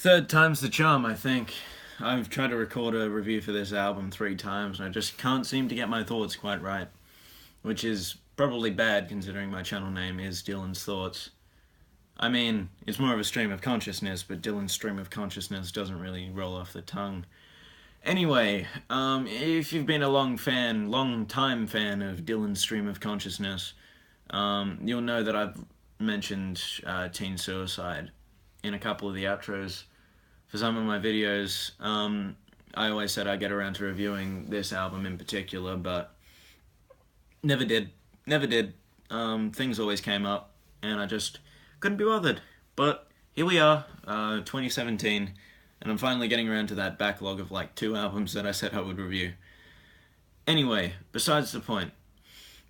Third time's the charm, I think. I've tried to record a review for this album 3 times and I just can't seem to get my thoughts quite right. Which is probably bad considering my channel name is Dylan's Thoughts. I mean, it's more of a stream of consciousness, but Dylan's stream of consciousness doesn't really roll off the tongue. Anyway, if you've been a long time fan of Dylan's stream of consciousness, you'll know that I've mentioned teen suicide in a couple of the outros for some of my videos. I always said I'd get around to reviewing this album in particular, but never did. Never did. Things always came up, and I just couldn't be bothered. But here we are, 2017, and I'm finally getting around to that backlog of like 2 albums that I said I would review. Anyway, besides the point.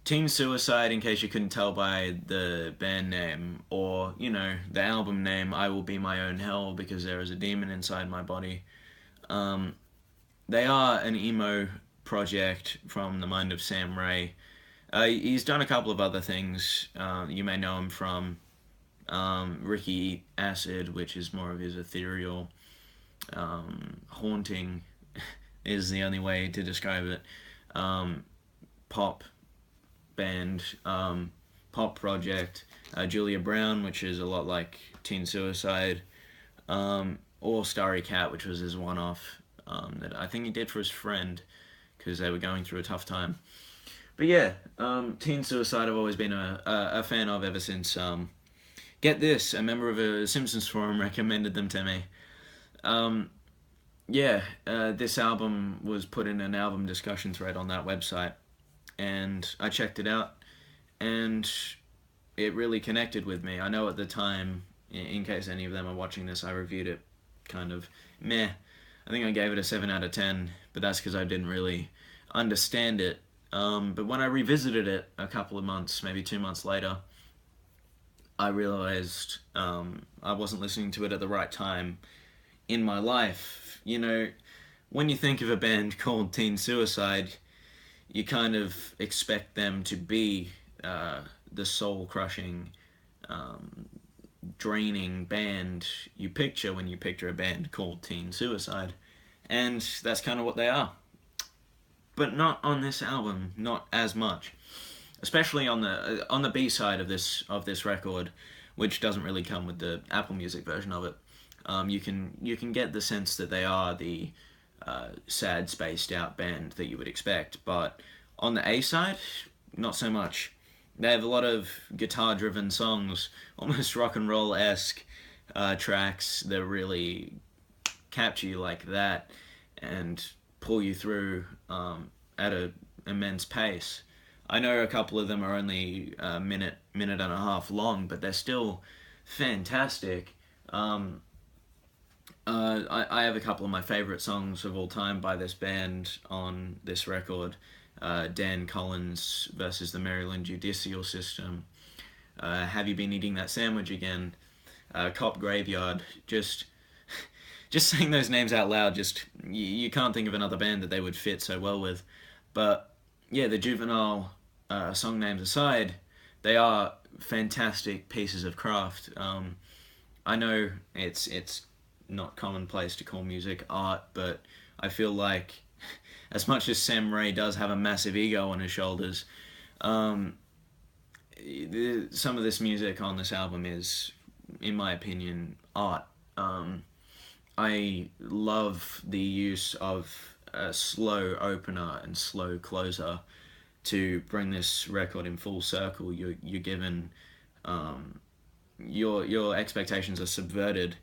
Teen Suicide, in case you couldn't tell by the band name, or, you know, the album name, I Will Be My Own Hell, because there is a demon inside my body. They are an emo project from the mind of Sam Ray. He's done a couple of other things. You may know him from Ricky Eat Acid, which is more of his ethereal, haunting is the only way to describe it, pop band, pop project, Julia Brown, which is a lot like Teen Suicide, or Starry Cat, which was his one-off that I think he did for his friend because they were going through a tough time. But yeah, Teen Suicide I've always been a fan of ever since, get this, a member of a Simpsons forum recommended them to me. This album was put in an album discussion thread on that website, and I checked it out, and it really connected with me. I know at the time, in case any of them are watching this, I reviewed it kind of meh. I think I gave it a 7 out of 10, but that's because I didn't really understand it. But when I revisited it a couple of months, maybe 2 months later, I realized I wasn't listening to it at the right time in my life. You know, when you think of a band called Teen Suicide, you kind of expect them to be the soul-crushing, draining band you picture when you picture a band called Teen Suicide. And that's kind of what they are. But not on this album, not as much. Especially on the B-side of this record, which doesn't really come with the Apple Music version of it. You can get the sense that they are the sad, spaced-out band that you would expect, but on the A-side, not so much. They have a lot of guitar-driven songs, almost rock and roll-esque tracks that really capture you like that and pull you through at an immense pace. I know a couple of them are only a minute and a half long, but they're still fantastic. I have a couple of my favorite songs of all time by this band on this record. Dan Collins versus the Maryland Judicial System. Have You Been Eating That Sandwich Again? Cop Graveyard. Just saying those names out loud, you can't think of another band that they would fit so well with. But yeah, the juvenile song names aside, they are fantastic pieces of craft. I know it's not commonplace to call music art, but I feel like as much as Sam Ray does have a massive ego on his shoulders, some of this music on this album is, in my opinion, art. I love the use of a slow opener and slow closer to bring this record in full circle. You're given your expectations are subverted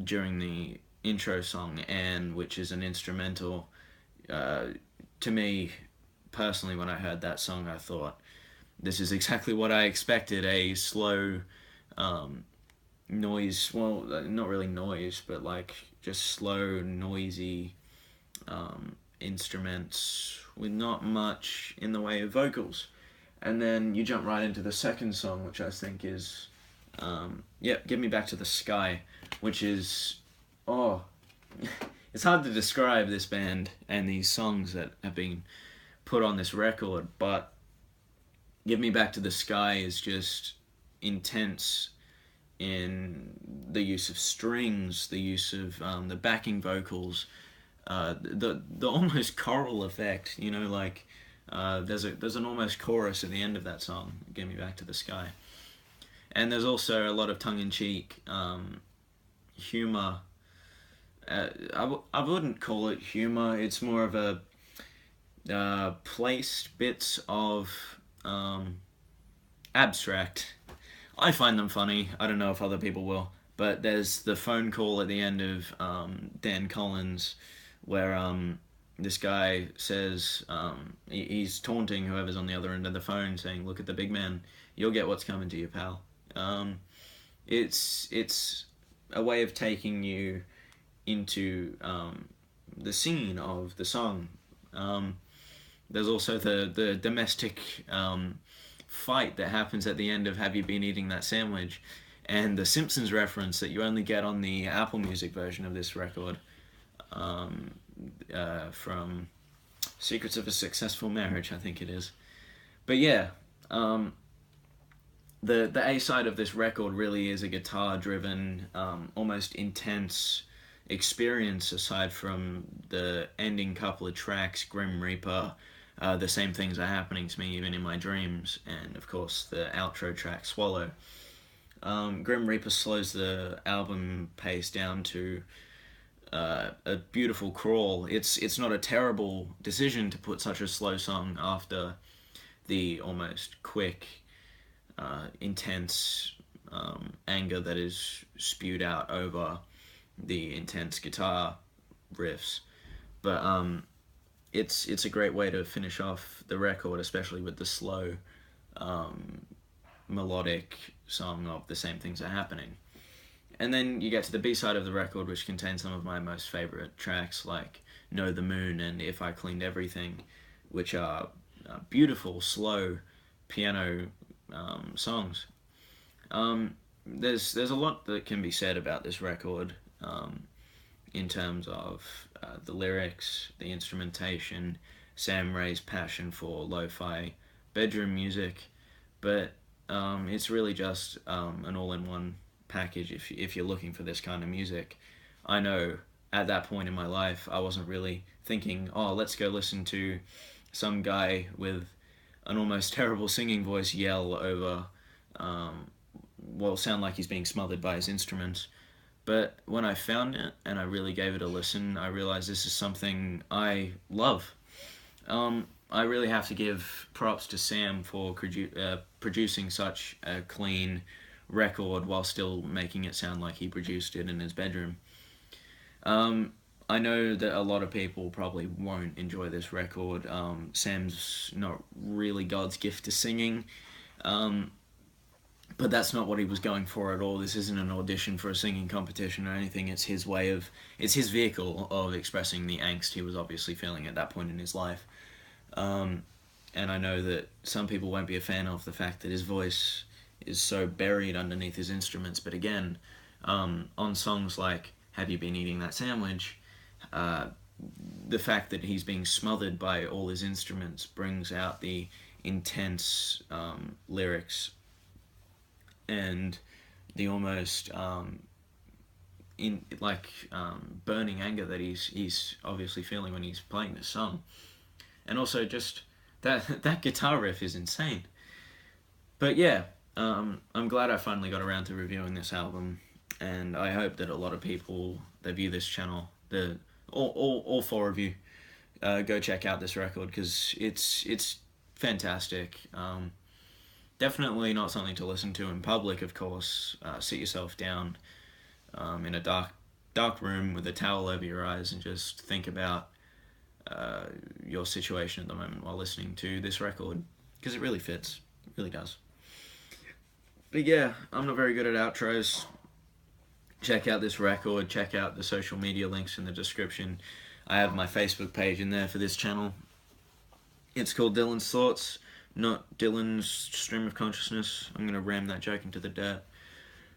during the intro song, and which is an instrumental. To me personally, when I heard that song, I thought this is exactly what I expected: a slow noise, well, not really noise, but like just slow, noisy instruments with not much in the way of vocals. And then you jump right into the second song, which I think is Give Me Back to the Sky, which is, it's hard to describe this band and these songs that have been put on this record, but Give Me Back to the Sky is just intense in the use of strings, the use of the backing vocals, the almost choral effect. You know, like there's an almost chorus at the end of that song, "Get Me Back to the Sky," and there's also a lot of tongue-in-cheek humor. I wouldn't call it humor. It's more of a placed bits of abstract. I find them funny. I don't know if other people will. But there's the phone call at the end of Dan Collins, where this guy says he's taunting whoever's on the other end of the phone, saying, "Look at the big man. You'll get what's coming to you, pal." It's a way of taking you into the scene of the song. There's also the domestic fight that happens at the end of "Have You Been Eating That Sandwich?" and the Simpsons reference that you only get on the Apple Music version of this record, from Secrets of a Successful Marriage, I think it is. But yeah, the A side of this record really is a guitar-driven, almost intense experience. Aside from the ending couple of tracks, Grim Reaper, The Same Things Are Happening to Me Even in My Dreams, and of course the outro track, Swallow. Grim Reaper slows the album pace down to a beautiful crawl. It's not a terrible decision to put such a slow song after the almost quick, intense anger that is spewed out over the intense guitar riffs. But it's a great way to finish off the record, especially with the slow melodic song of The Same Things Are Happening. And then you get to the B-side of the record, which contains some of my most favourite tracks, like Know the Moon and If I Cleaned Everything, which are beautiful, slow piano songs. There's a lot that can be said about this record, in terms of the lyrics, the instrumentation, Sam Ray's passion for lo-fi bedroom music, but it's really just an all-in-one package if you're looking for this kind of music. I know at that point in my life I wasn't really thinking, oh, let's go listen to some guy with an almost terrible singing voice yell over what sound like he's being smothered by his instruments. But when I found it and I really gave it a listen, I realized this is something I love. I really have to give props to Sam for producing such a clean record while still making it sound like he produced it in his bedroom. I know that a lot of people probably won't enjoy this record. Sam's not really God's gift to singing, but that's not what he was going for at all. This isn't an audition for a singing competition or anything. It's his vehicle of expressing the angst he was obviously feeling at that point in his life. And I know that some people won't be a fan of the fact that his voice is so buried underneath his instruments, but again, on songs like Have You Been Eating That Sandwich, the fact that he's being smothered by all his instruments brings out the intense lyrics and the almost burning anger that he's obviously feeling when he's playing this song. And also just that guitar riff is insane. But yeah, I'm glad I finally got around to reviewing this album, and I hope that a lot of people that view this channel, all four of you, go check out this record, because it's fantastic. Definitely not something to listen to in public, of course. Sit yourself down in a dark room with a towel over your eyes and just think about your situation at the moment while listening to this record, because it really fits. It really does. But yeah, I'm not very good at outros. Check out this record, check out the social media links in the description. I have my Facebook page in there for this channel. It's called Dylan's Thoughts, not Dylan's Stream of Consciousness. I'm going to ram that joke into the dirt.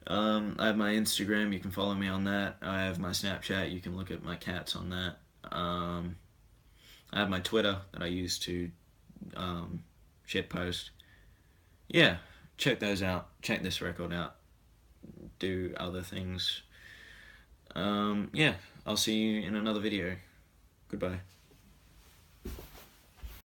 I have my Instagram, you can follow me on that. I have my Snapchat, you can look at my cats on that. I have my Twitter that I use to shitpost. Yeah, check those out. Check this record out. do other things. Yeah, I'll see you in another video. Goodbye.